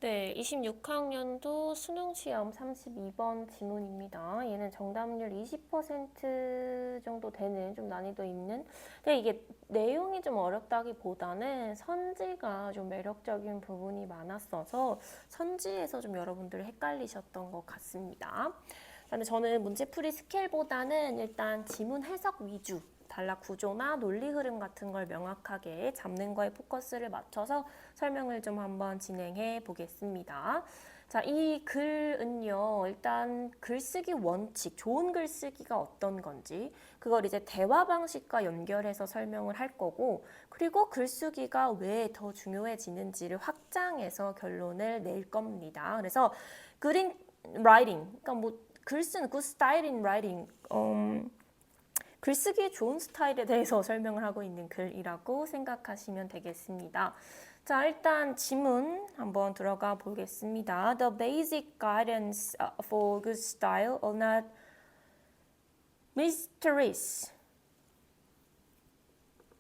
네, 26학년도 수능시험 32번 지문입니다. 얘는 정답률 20% 정도 되는 좀 난이도 있는. 근데 이게 내용이 좀 어렵다기보다는 선지가 좀 매력적인 부분이 많았어서 선지에서 좀 여러분들 헷갈리셨던 것 같습니다. 근데 저는 문제풀이 스킬보다는 일단 지문 해석 위주, 단락 구조나 논리 흐름 같은 걸 명확하게 잡는 거에 포커스를 맞춰서 설명을 좀 한번 진행해 보겠습니다. 자, 이 글은요, 일단 글쓰기 원칙, 좋은 글쓰기가 어떤 건지, 그걸 이제 대화 방식과 연결해서 설명을 할 거고, 그리고 글쓰기가 왜 더 중요해지는지를 확장해서 결론을 낼 겁니다. 그래서 good in writing, 그러니까 뭐 글 쓰는 good style in writing, 글쓰기의 좋은 스타일에 대해서 설명을 하고 있는 글이라고 생각하시면 되겠습니다. 자, 일단 지문 한번 들어가 보겠습니다. The basic guidance for good style are not mysteries.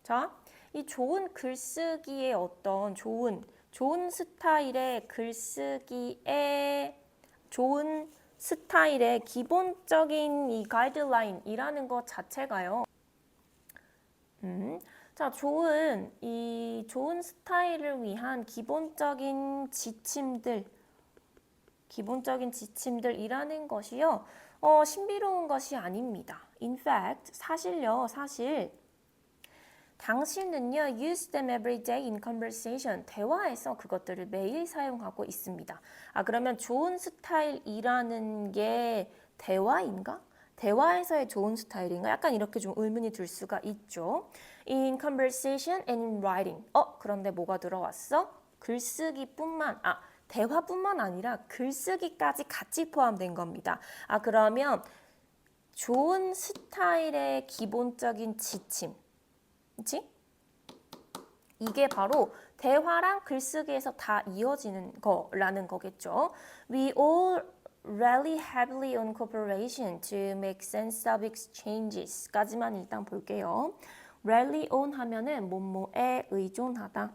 자, 이 좋은 글쓰기의 어떤 좋은 스타일의 글쓰기의 좋은 스타일의 기본적인 이 가이드라인이라는 것 자체가요. 자, 좋은 스타일을 위한 기본적인 지침들이라는 것이요. 신비로운 것이 아닙니다. In fact, 사실 당신은요, use them every day in conversation. 대화에서 그것들을 매일 사용하고 있습니다. 그러면 좋은 스타일이라는 게 대화인가? 대화에서의 좋은 스타일인가? 약간 이렇게 좀 의문이 들 수가 있죠. In conversation and in writing. 그런데 뭐가 들어왔어? 대화뿐만 아니라 글쓰기까지 같이 포함된 겁니다. 그러면 좋은 스타일의 기본적인 지침. 그치? 이게 바로 대화랑 글쓰기에서 다 이어지는 거라는 거겠죠. We all rely heavily on cooperation to make sense of exchanges 까지만 일단 볼게요. rely on 하면은 뭐뭐에 의존하다.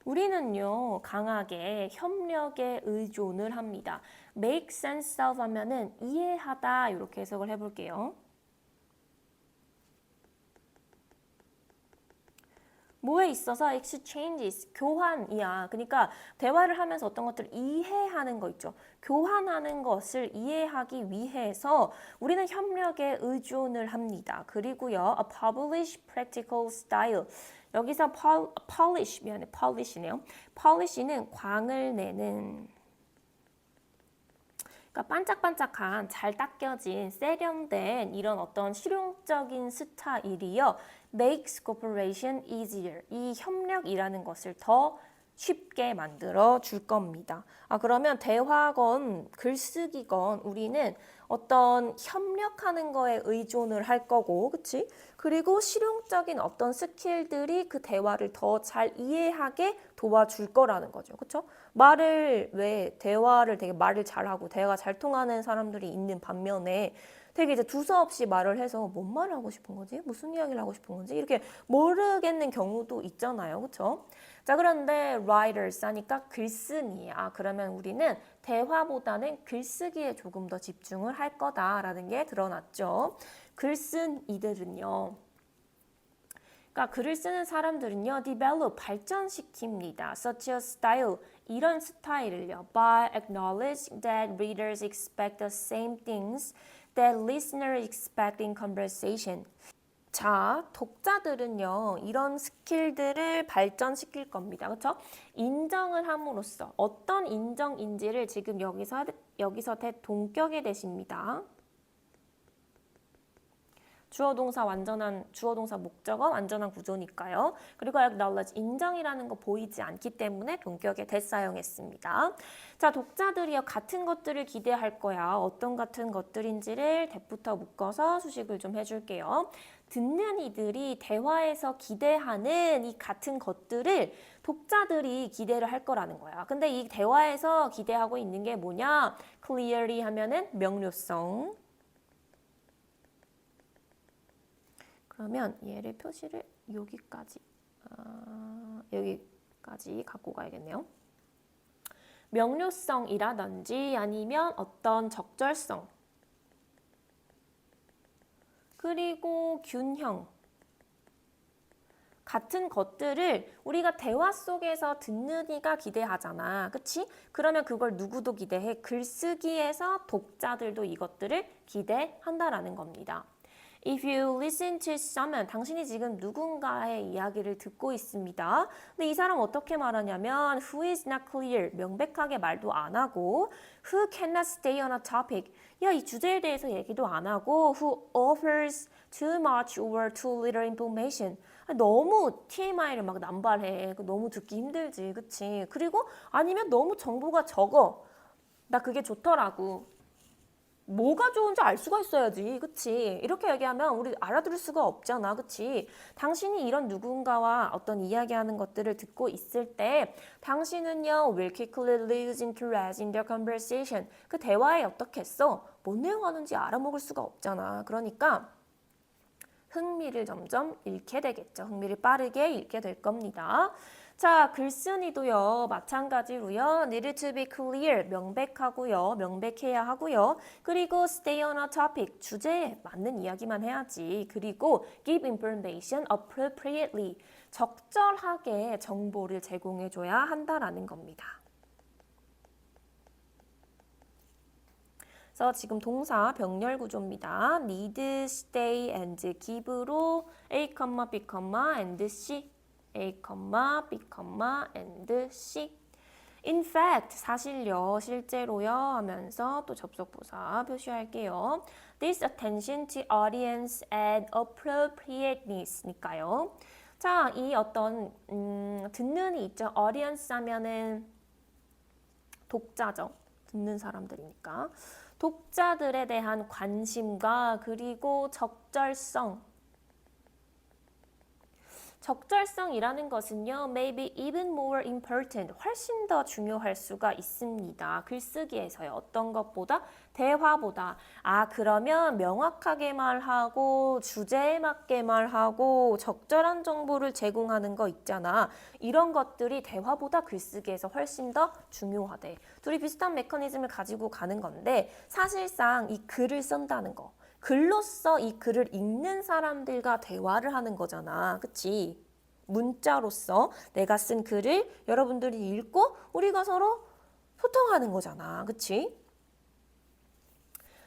우리는요, 강하게 협력에 의존을 합니다. make sense of 하면은 이해하다 이렇게 해석을 해볼게요. 뭐에 있어서 exchanges, 교환이야. 그러니까 대화를 하면서 어떤 것들을 이해하는 거 있죠. 교환하는 것을 이해하기 위해서 우리는 협력에 의존을 합니다. 그리고요, a publish practical style. 여기서 polish네요. polish는 광을 내는, 그러니까 반짝반짝한 잘 닦여진 세련된 이런 어떤 실용적인 스타일이요. makes cooperation easier. 이 협력이라는 것을 더 쉽게 만들어 줄 겁니다. 그러면 대화건 글쓰기건 우리는 어떤 협력하는 거에 의존을 할 거고, 그치? 그리고 실용적인 어떤 스킬들이 그 대화를 더 잘 이해하게 도와줄 거라는 거죠. 그쵸? 대화를 되게 말을 잘하고 대화가 잘 통하는 사람들이 있는 반면에 되게 이제 두서없이 말을 해서 뭔 말을 하고 싶은 거지? 무슨 이야기를 하고 싶은 건지? 이렇게 모르겠는 경우도 있잖아요. 그쵸? 자, 그런데 writers 하니까 글쓴이. 그러면 우리는 대화보다는 글쓰기에 조금 더 집중을 할 거다라는 게 드러났죠. 글쓴 이들은요. 그러니까 글을 쓰는 사람들은요, develop, 발전시킵니다. such a style, 이런 스타일을요, by acknowledging that readers expect the same things that listeners expect in conversation. 자, 독자들은요, 이런 스킬들을 발전시킬 겁니다. 그렇죠? 인정을 함으로써 어떤 인정인지를 지금 여기서 대동격에 대십니다. 주어 동사 목적어 완전한 구조니까요. 그리고 acknowledge 인정이라는 거 보이지 않기 때문에 동격에 대사용했습니다. 자, 독자들이요 같은 것들을 기대할 거야. 어떤 같은 것들인지를 대부터 묶어서 수식을 좀 해줄게요. 듣는 이들이 대화에서 기대하는 이 같은 것들을 독자들이 기대를 할 거라는 거야. 근데 이 대화에서 기대하고 있는 게 뭐냐? clearly 하면은 명료성. 그러면 얘를 표시를 여기까지 여기 까지 갖고 가야겠네요. 명료성이라든지 아니면 어떤 적절성, 그리고 균형 같은 것들을 우리가 대화 속에서 듣는 이가 기대하잖아. 그치? 그러면 그걸 누구도 기대해? 글쓰기에서 독자들도 이것들을 기대한다라는 겁니다. If you listen to someone, 당신이 지금 누군가의 이야기를 듣고 있습니다. 근데 이 사람 어떻게 말하냐면 who is not clear, 명백하게 말도 안 하고 who cannot stay on a topic, 야, 이 주제에 대해서 얘기도 안 하고 who offers too much or too little information, 너무 TMI를 막 남발해. 너무 듣기 힘들지, 그치? 그리고 아니면 너무 정보가 적어. 나 그게 좋더라고. 뭐가 좋은지 알 수가 있어야지, 그치? 이렇게 얘기하면 우리 알아들을 수가 없잖아, 그치? 당신이 이런 누군가와 어떤 이야기하는 것들을 듣고 있을 때 당신은요, will quickly lose interest in their conversation. 그 대화에 어떻게 했어? 뭔 내용 하는지 알아먹을 수가 없잖아. 그러니까 흥미를 점점 잃게 되겠죠. 흥미를 빠르게 잃게 될 겁니다. 자, 글쓴이도요, 마찬가지로요, need to be clear, 명백하고요, 명백해야 하고요. 그리고 stay on a topic, 주제에 맞는 이야기만 해야지. 그리고 give information appropriately, 적절하게 정보를 제공해줘야 한다라는 겁니다. 그래서 지금 동사 병렬 구조입니다. need, stay, and give로 A, B, and C, A, B, and C. In fact, 사실요, 실제로요 하면서 또 접속부사 표시할게요. This attention to audience and appropriateness니까요. 자, 이 어떤 듣는 이 있죠. audience 하면은 독자죠. 듣는 사람들이니까. 독자들에 대한 관심과 그리고 적절성이라는 것은요, maybe even more important, 훨씬 더 중요할 수가 있습니다. 글쓰기에서요. 어떤 것보다? 대화보다. 아, 그러면 명확하게 말하고 주제에 맞게 말하고 적절한 정보를 제공하는 거 있잖아. 이런 것들이 대화보다 글쓰기에서 훨씬 더 중요하대. 둘이 비슷한 메커니즘을 가지고 가는 건데 사실상 이 글을 쓴다는 거, 글로써 이 글을 읽는 사람들과 대화를 하는 거잖아. 그치? 문자로서 내가 쓴 글을 여러분들이 읽고 우리가 서로 소통하는 거잖아. 그치?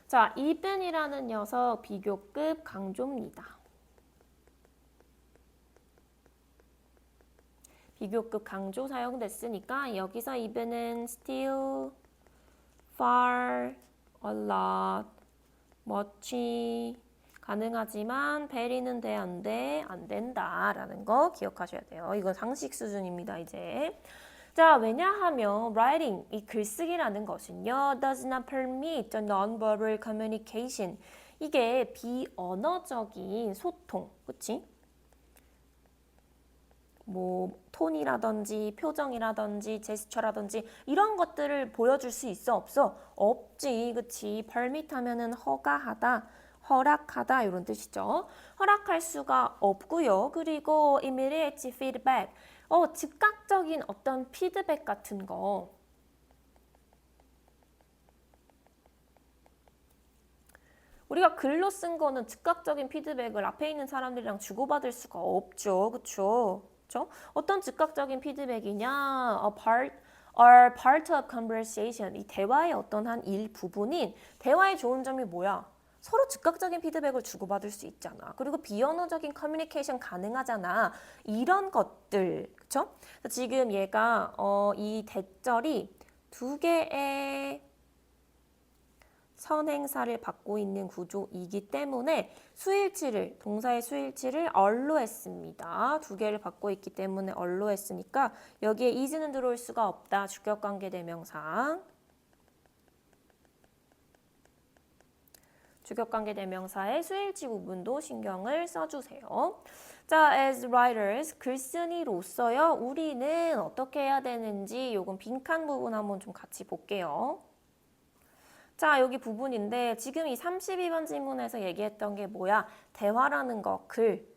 자, 이벤이라는 녀석 비교급 강조입니다. 비교급 강조 사용됐으니까 여기서 이벤은 still, far, a lot, much 가능하지만 very는 돼, 안 돼? 안 된다라는 거 기억하셔야 돼요. 이건 상식 수준입니다, 이제. 자, 왜냐하면 writing, 이 글쓰기라는 것은요, does not permit the non-verbal communication. 이게 비언어적인 소통, 그치? 뭐 톤이라든지 표정이라든지 제스처라든지 이런 것들을 보여줄 수 있어, 없어? 없지, 그치? permit 하면은 허가하다, 허락하다 이런 뜻이죠. 허락할 수가 없고요. 그리고 immediate feedback, 즉각적인 어떤 피드백 같은 거. 우리가 글로 쓴 거는 즉각적인 피드백을 앞에 있는 사람들이랑 주고받을 수가 없죠. 그쵸? 그쵸? 어떤 즉각적인 피드백이냐? are part of conversation. 이 대화의 어떤 한 일부분인 대화의 좋은 점이 뭐야? 서로 즉각적인 피드백을 주고받을 수 있잖아. 그리고 비언어적인 커뮤니케이션 가능하잖아. 이런 것들, 그쵸? 지금 얘가 이 대절이 두 개의 선행사를 받고 있는 구조이기 때문에 수일치를, 동사의 수일치를 얼로 했습니다. 두 개를 받고 있기 때문에 얼로 했으니까 여기에 is는 들어올 수가 없다. 주격관계대명사. 주격관계대명사의 수일치 부분도 신경을 써주세요. 자, as writers, 글쓴이로서요. 우리는 어떻게 해야 되는지 요건 빈칸 부분 한번 좀 같이 볼게요. 자, 여기 부분인데 지금 이 32번 질문에서 얘기했던 게 뭐야? 대화라는 거, 글.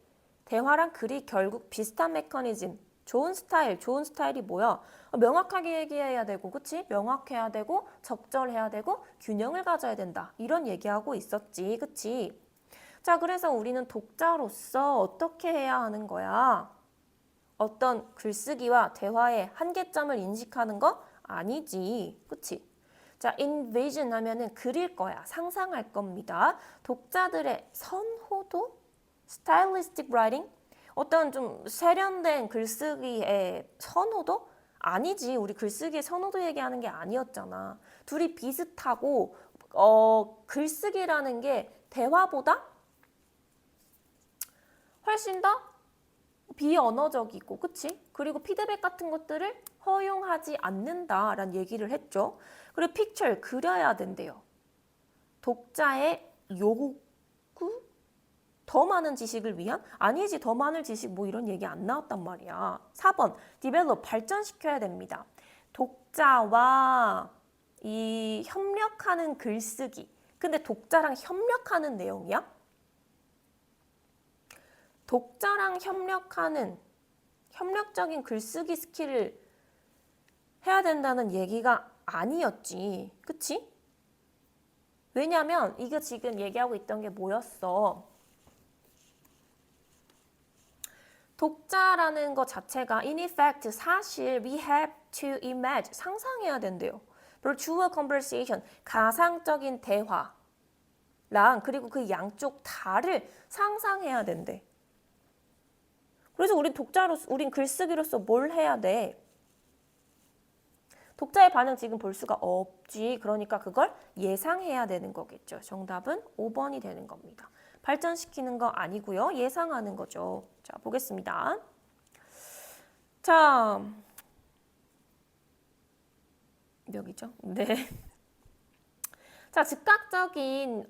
대화랑 글이 결국 비슷한 메커니즘. 좋은 스타일이 뭐야? 명확하게 얘기해야 되고, 그치? 명확해야 되고, 적절해야 되고, 균형을 가져야 된다. 이런 얘기하고 있었지, 그치? 자, 그래서 우리는 독자로서 어떻게 해야 하는 거야? 어떤 글쓰기와 대화의 한계점을 인식하는 거 아니지, 그치? 자, envision 하면은 그릴 거야, 상상할 겁니다. 독자들의 선호도? stylistic writing? 어떤 좀 세련된 글쓰기의 선호도? 아니지. 우리 글쓰기의 선호도 얘기하는 게 아니었잖아. 둘이 비슷하고 글쓰기라는 게 대화보다 훨씬 더 비언어적이고, 그치? 그리고 피드백 같은 것들을 허용하지 않는다라는 얘기를 했죠. 그리고 픽처를 그려야 된대요. 독자의 요구? 더 많은 지식을 위한? 아니지, 더 많은 지식 뭐 이런 얘기 안 나왔단 말이야. 4번, develop, 발전시켜야 됩니다. 독자와 이 협력하는 글쓰기. 근데 독자랑 협력하는 내용이야? 독자랑 협력하는 협력적인 글쓰기 스킬을 해야 된다는 얘기가 아니었지. 그치? 왜냐면 이거 지금 얘기하고 있던 게 뭐였어? 독자라는 것 자체가 in effect 사실 we have to imagine 상상해야 된대요. virtual conversation 가상적인 대화랑 그리고 그 양쪽 다를 상상해야 된대. 그래서 우린 글쓰기로서 뭘 해야 돼? 독자의 반응 지금 볼 수가 없지. 그러니까 그걸 예상해야 되는 거겠죠. 정답은 5번이 되는 겁니다. 발전시키는 거 아니고요. 예상하는 거죠. 자, 보겠습니다. 자, 여기죠. 네. 자, 즉각적인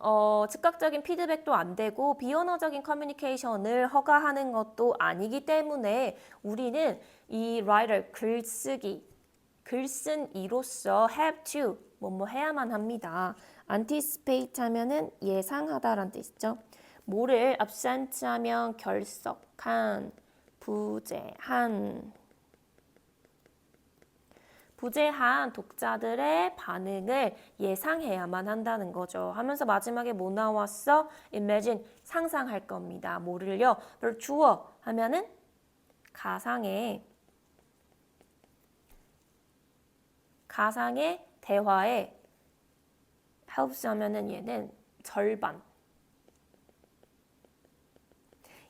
피드백도 안 되고 비언어적인 커뮤니케이션을 허가하는 것도 아니기 때문에 우리는 이 writer 글쓴 이로서 have to 뭐뭐 해야만 합니다. anticipate 하면은 예상하다라는 뜻이죠. 뭐를 absent 하면 결석한, 부재한 독자들의 반응을 예상해야만 한다는 거죠. 하면서 마지막에 뭐 나왔어? imagine, 상상할 겁니다. 뭐를요? virtual 하면은 가상의 대화에 helps 하면은 얘는 절반.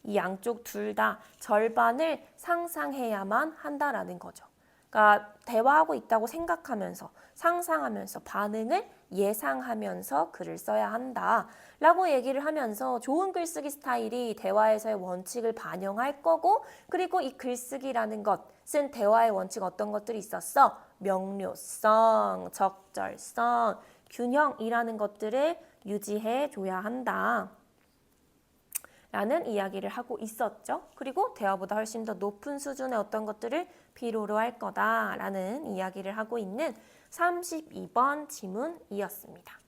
이 양쪽 둘 다 절반을 상상해야만 한다라는 거죠. 그러니까 대화하고 있다고 생각하면서 상상하면서 반응을 예상하면서 글을 써야 한다라고 얘기를 하면서 좋은 글쓰기 스타일이 대화에서의 원칙을 반영할 거고 그리고 이 글쓰기라는 것은 대화의 원칙 어떤 것들이 있었어? 명료성, 적절성, 균형이라는 것들을 유지해 줘야 한다. 라는 이야기를 하고 있었죠. 그리고 대화보다 훨씬 더 높은 수준의 어떤 것들을 필요로 할 거다라는 이야기를 하고 있는 32번 지문이었습니다.